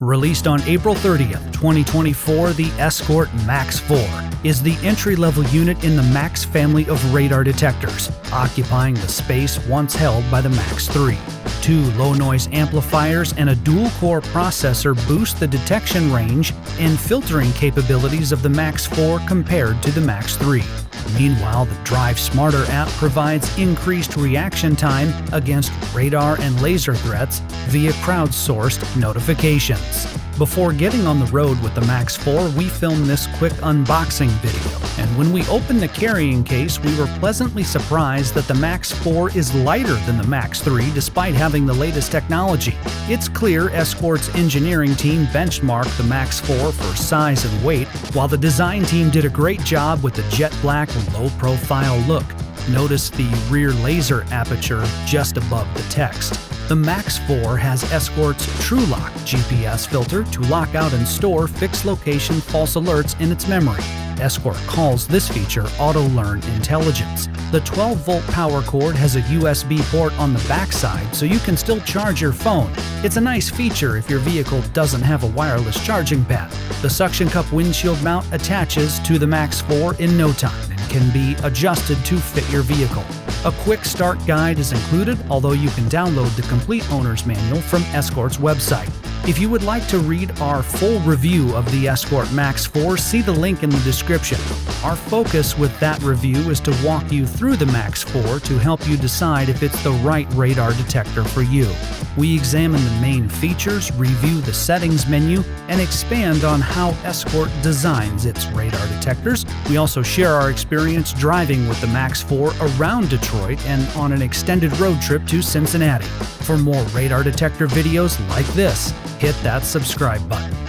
Released on April 30th, 2024, the Escort MAX 4 is the entry-level unit in the MAX family of radar detectors, occupying the space once held by the MAX 3. Two low noise amplifiers and a dual-core processor boost the detection range and filtering capabilities of the MAX 4 compared to the MAX 3. Meanwhile, the Drive Smarter app provides increased reaction time against radar and laser threats via crowdsourced notifications. Before getting on the road with the MAX 4, we filmed this quick unboxing video, and when we opened the carrying case, we were pleasantly surprised that the MAX 4 is lighter than the MAX 3 despite having the latest technology. It's clear Escort's engineering team benchmarked the MAX 4 for size and weight, while the design team did a great job with the jet black low-profile look. Notice the rear laser aperture just above the text. The MAX 4 has Escort's TrueLock GPS filter to lock out and store fixed location false alerts in its memory. Escort calls this feature Auto Learn Intelligence. The 12-volt power cord has a USB port on the backside, so you can still charge your phone. It's a nice feature if your vehicle doesn't have a wireless charging pad. The suction cup windshield mount attaches to the MAX 4 in no time and can be adjusted to fit your vehicle. A quick start guide is included, although you can download the complete owner's manual from Escort's website. If you would like to read our full review of the Escort MAX 4, see the link in the description. Our focus with that review is to walk you through the MAX 4 to help you decide if it's the right radar detector for you. We examine the main features, review the settings menu, and expand on how Escort designs its radar detectors. We also share our experience driving with the MAX 4 around Detroit and on an extended road trip to Cincinnati. For more radar detector videos like this, hit that subscribe button.